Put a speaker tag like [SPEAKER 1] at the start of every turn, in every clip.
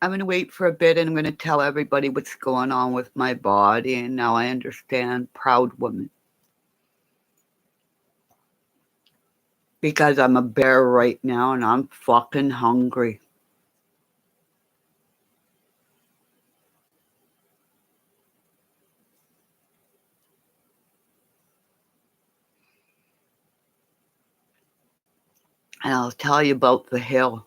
[SPEAKER 1] I'm going to wait for a bit and I'm going to tell everybody what's going on with my body. And now I understand, proud woman. Because I'm a bear right now and I'm fucking hungry. And I'll tell you about the hill.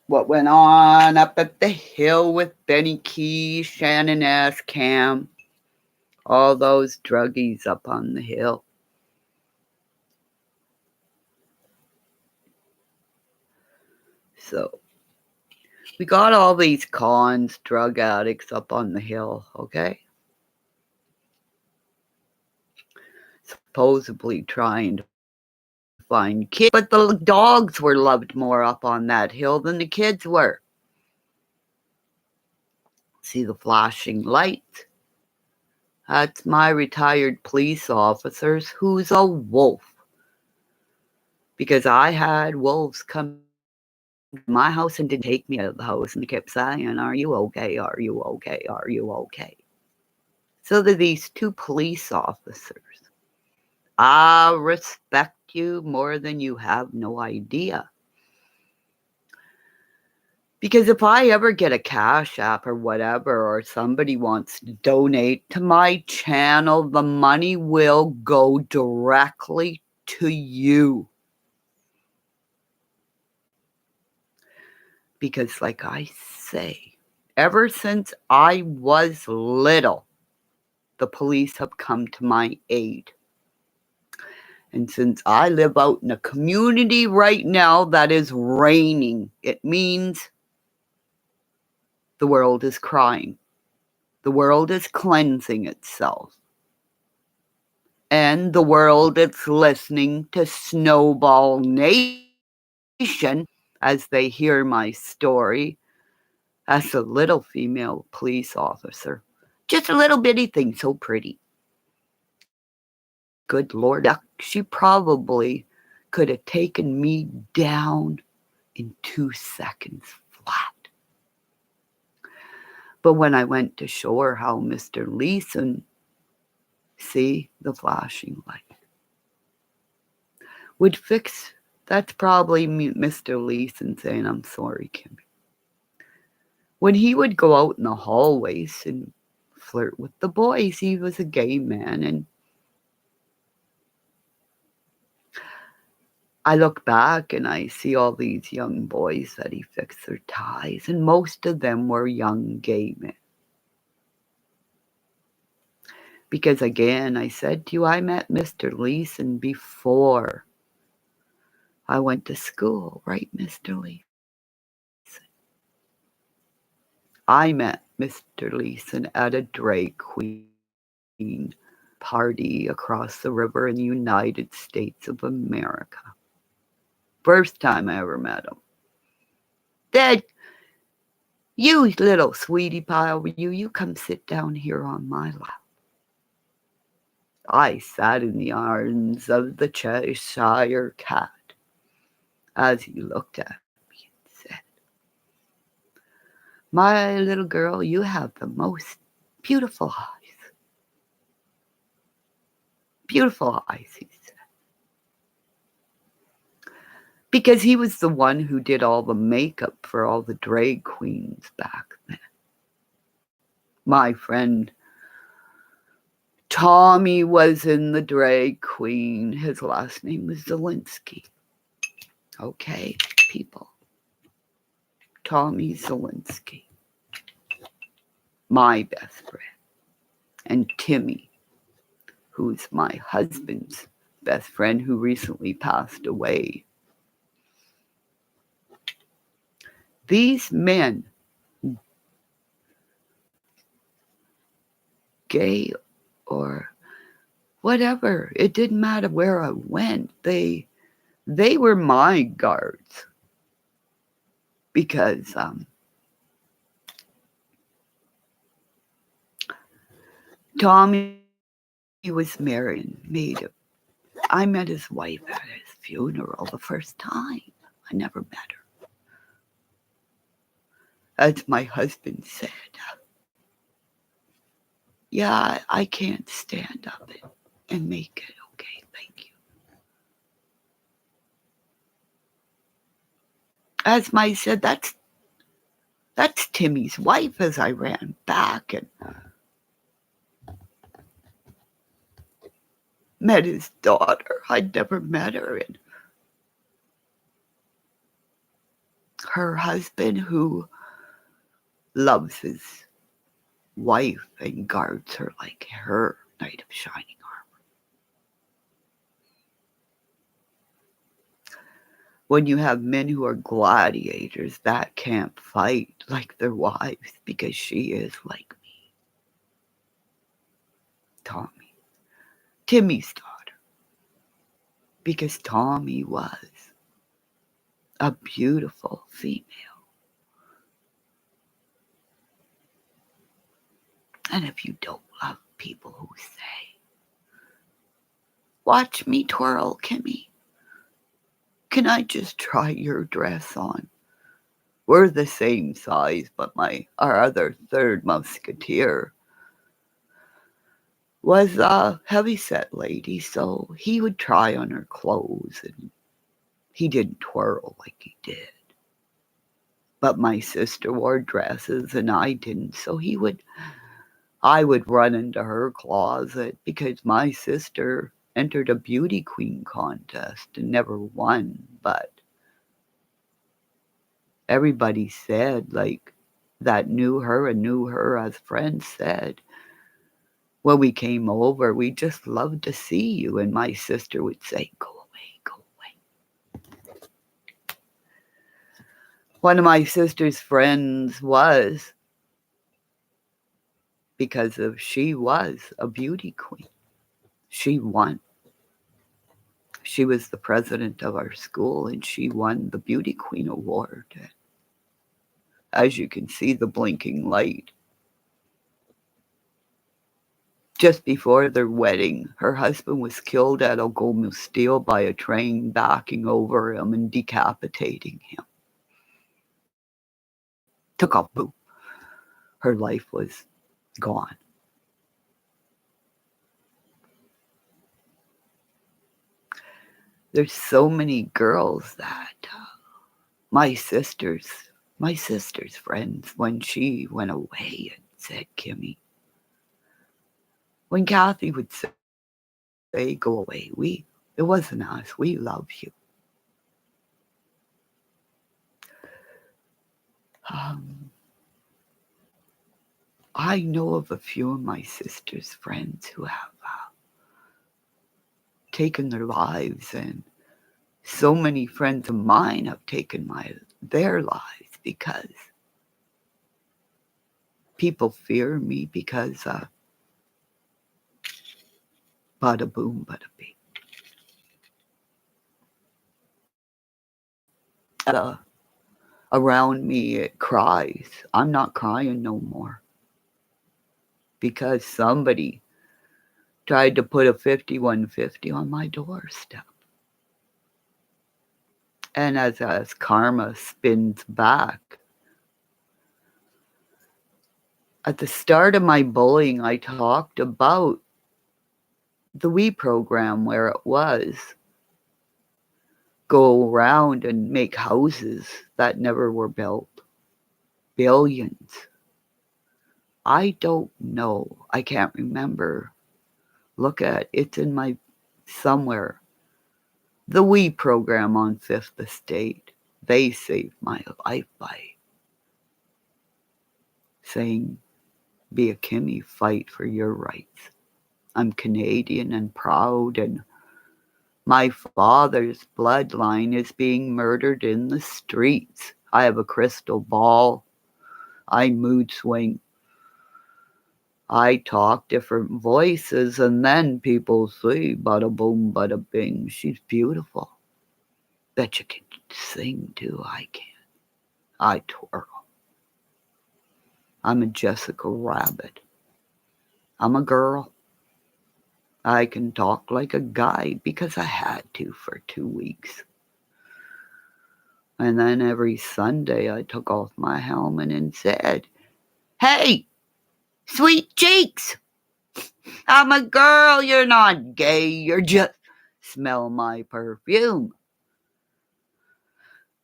[SPEAKER 1] What went on up at the hill with Benny Key, Shannon S. Cam, all those druggies up on the hill. So we got all these cons, drug addicts up on the hill, okay? Supposedly trying to find kids, but the dogs were loved more up on that hill than the kids were. See the flashing lights? That's my retired police officers who's a wolf. Because I had wolves come to my house and didn't take me out of the house and they kept saying, "Are you okay? Are you okay? Are you okay?" So they're these two police officers. I respect you more than you have no idea. Because if I ever get a Cash App or whatever, or somebody wants to donate to my channel, the money will go directly to you. Because, like I say, ever since I was little, the police have come to my aid. And since I live out in a community right now that is raining, it means the world is crying. The world is cleansing itself. And the world is listening to Snowball Nation as they hear my story as a little female police officer. Just a little bitty thing, so pretty. Good Lord, she probably could have taken me down in 2 seconds flat. But when I went to show her how Mr. Leeson, see the flashing light, would fix, that's probably Mr. Leeson saying, "I'm sorry, Kimmy." When he would go out in the hallways and flirt with the boys, he was a gay man, and I look back and I see all these young boys that he fixed their ties, and most of them were young gay men. Because again, I said to you, I met Mr. Leeson before I went to school, right, Mr. Leeson? I met Mr. Leeson at a drag queen party across the river in the United States of America. First time I ever met him. Dad, you little sweetie pie over you come sit down here on my lap. I sat in the arms of the Cheshire cat as he looked at me and said, "My little girl, you have the most beautiful eyes." Beautiful eyes, he said. Because he was the one who did all the makeup for all the drag queens back then. My friend Tommy was in the drag queen. His last name was Zelensky. Okay, people. Tommy Zelensky. My best friend. And Timmy, who's my husband's best friend who recently passed away. These men, gay or whatever, it didn't matter where I went. They were my guards. Because Tommy was married and I met his wife at his funeral the first time. I never met her. As my husband said, yeah, I can't stand up and make it okay. Thank you. As my said, that's Timmy's wife. As I ran back and met his daughter, I'd never met her, and her husband, who loves his wife and guards her like her knight of shining armor. When you have men who are gladiators that can't fight like their wives, because she is like me. Tommy, Timmy's daughter, because Tommy was a beautiful female. And if you don't love people who say, watch me twirl, Kimmy, can I just try your dress on? We're the same size, but our other third musketeer was a heavyset lady, so he would try on her clothes, and he didn't twirl like he did. But my sister wore dresses and I didn't, so I would run into her closet because my sister entered a beauty queen contest and never won, but everybody said, like, that knew her and knew her as friends said, when we came over, we just loved to see you. And my sister would say, go away, go away. One of my sister's friends was, because she was a beauty queen. She won. She was the president of our school, and she won the Beauty Queen Award. As you can see, the blinking light. Just before their wedding, her husband was killed at Steel by a train backing over him and decapitating him. Took off, boom. Her life was gone. There's so many girls that my sister's friends, when she went away and said, Kimmy, when Kathy would say, go away, it wasn't us, we love you. I know of a few of my sister's friends who have taken their lives, and so many friends of mine have taken their lives because people fear me because bada boom, bada bing. Around me it cries. I'm not crying no more because somebody tried to put a 5150 on my doorstep. And as karma spins back, at the start of my bullying, I talked about the WE program, where it was go around and make houses that never were built. Billions. I don't know. I can't remember. Look at it's in my somewhere. The WE program on Fifth Estate. They saved my life by saying, be a Kimmy, fight for your rights. I'm Canadian and proud, and my father's bloodline is being murdered in the streets. I have a crystal ball. I mood swing. I talk different voices, and then people say, bada boom, bada bing, she's beautiful. Bet you can sing too. I can. I twirl. I'm a Jessica Rabbit. I'm a girl. I can talk like a guy because I had to for 2 weeks. And then every Sunday I took off my helmet and said, "Hey, sweet cheeks, I'm a girl, you're not gay, you're just smell my perfume."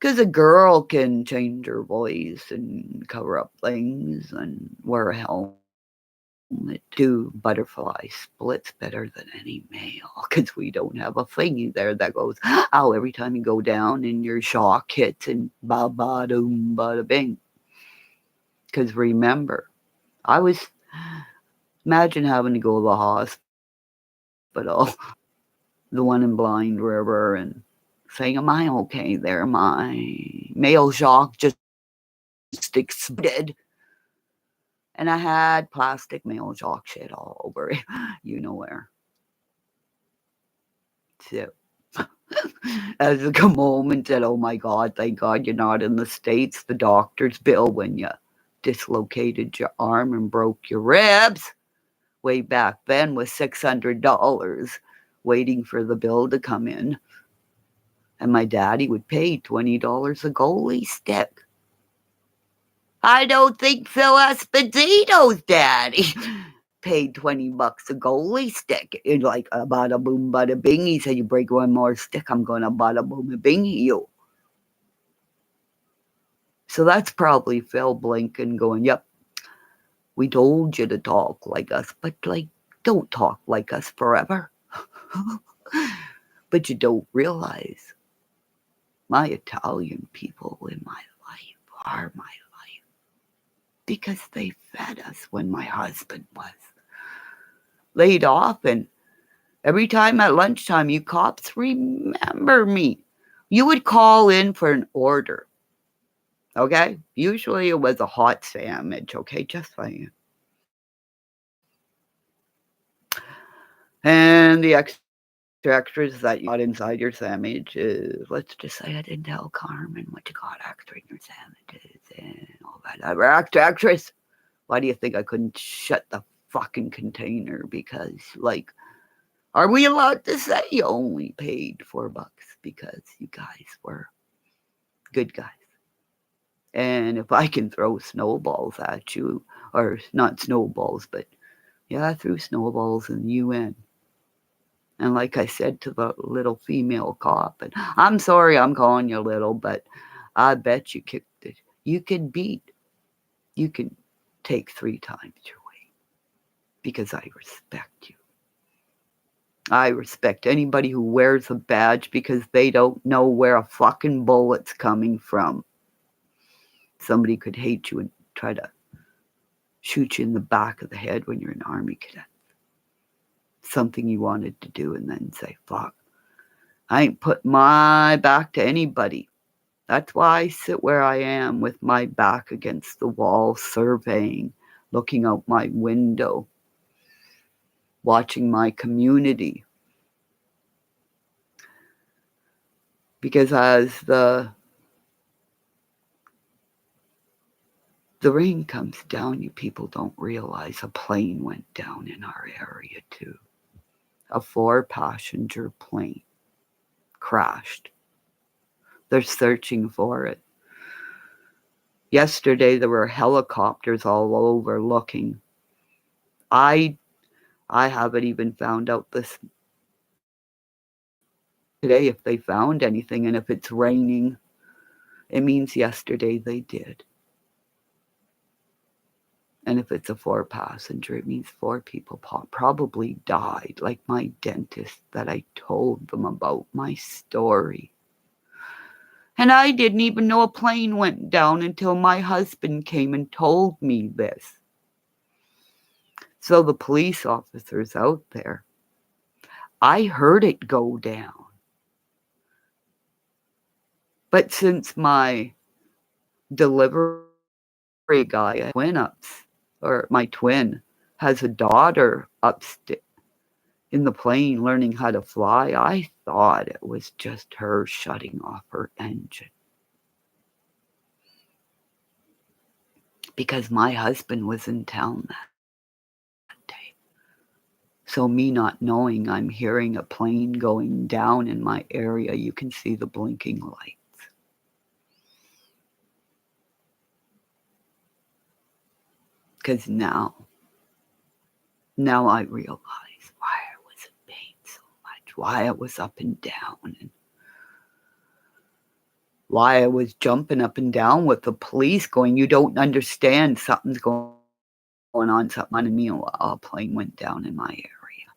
[SPEAKER 1] Because a girl can change her voice and cover up things and wear a helmet, do butterfly splits better than any male. Because we don't have a thingy there that goes, ow, every time you go down and your shock hits and ba ba doom bada bing. Because remember, I was, imagine having to go to the hospital, the one in Blind River, and saying, "Am I okay there? My male shock just exploded." And I had plastic male shock shit all over it, you know where. So, as a moment said, "Oh my God, thank God you're not in the States. The doctor's bill when you dislocated your arm and broke your ribs way back then was $600 waiting for the bill to come in. And my daddy would pay $20 a goalie stick. I don't think Phil Esposito's daddy paid $20 a goalie stick. It's like a bada boom, bada bing. He said, "You break one more stick, I'm gonna bada boom and bing you." So that's probably Phil blinking, going, "Yep, we told you to talk like us, but like, don't talk like us forever." But you don't realize my Italian people in my life are my life because they fed us when my husband was laid off. And every time at lunchtime, you cops remember me. You would call in for an order, okay? Usually it was a hot sandwich, okay? Just saying. And the extras that you got inside your sandwich is, let's just say I didn't tell Carmen what you got extra in your sandwiches and all that other extras. Why do you think I couldn't shut the fucking container? Because, like, are we allowed to say you only paid $4 because you guys were good guys? And if I can throw snowballs at you, or not snowballs, but yeah, I threw snowballs in the UN. And like I said to the little female cop, and I'm sorry I'm calling you little, but I bet you kicked it. You can take 3 times your weight because I respect you. I respect anybody who wears a badge because they don't know where a fucking bullet's coming from. Somebody could hate you and try to shoot you in the back of the head when you're an Army cadet. Something you wanted to do and then say, fuck, I ain't put my back to anybody. That's why I sit where I am with my back against the wall, surveying, looking out my window, watching my community. Because as the rain comes down, you people don't realize a plane went down in our area too. A 4-passenger plane crashed. They're searching for it. Yesterday there were helicopters all over looking. I haven't even found out this today if they found anything, and if it's raining, it means yesterday they did. And if it's a 4-passenger, it means 4 people probably died, like my dentist that I told them about my story. And I didn't even know a plane went down until my husband came and told me this. So the police officers out there, I heard it go down. But since my delivery guy, my twin, has a daughter upstairs in the plane learning how to fly, I thought it was just her shutting off her engine. Because my husband was in town that day. So me not knowing, I'm hearing a plane going down in my area. You can see the blinking lights. Because now I realize why I was in pain so much, why I was up and down, and why I was jumping up and down with the police going, you don't understand, something's going on, something on me, while a plane went down in my area.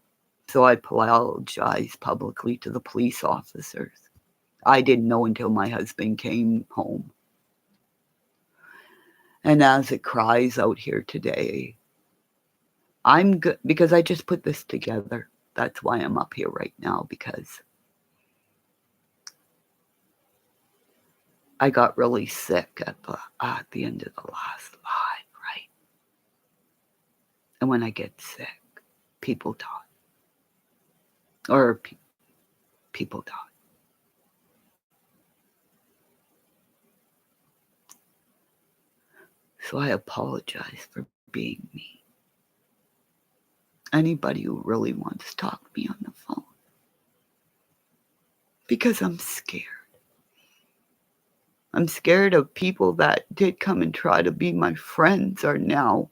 [SPEAKER 1] So I apologized publicly to the police officers. I didn't know until my husband came home. And as it cries out here today, I'm good because I just put this together. That's why I'm up here right now, because I got really sick at the end of the last live, right? And when I get sick, people die. Or people die. So I apologize for being me. Anybody who really wants to talk to me on the phone. Because I'm scared. I'm scared of people that did come and try to be my friends are now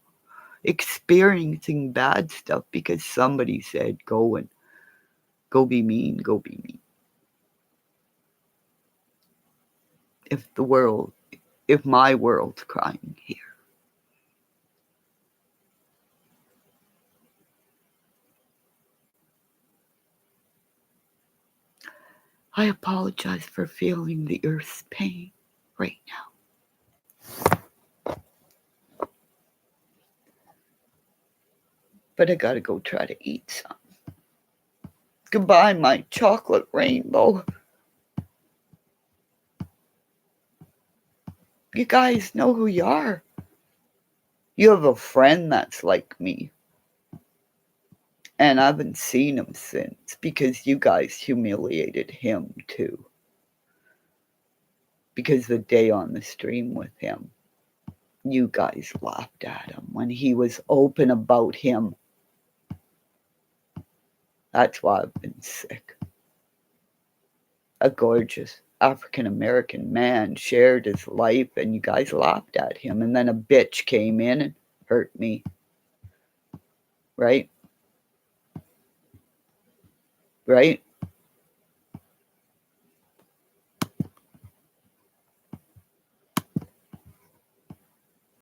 [SPEAKER 1] experiencing bad stuff because somebody said, go be mean, go be mean. If my world's crying here. I apologize for feeling the earth's pain right now. But I gotta go try to eat some. Goodbye, my chocolate rainbow. You guys know who you are. You have a friend that's like me. And I haven't seen him since because you guys humiliated him too. Because the day on the stream with him, you guys laughed at him when he was open about him. That's why I've been sick. A gorgeous African-American man shared his life and you guys laughed at him. And then a bitch came in and hurt me. Right? Right?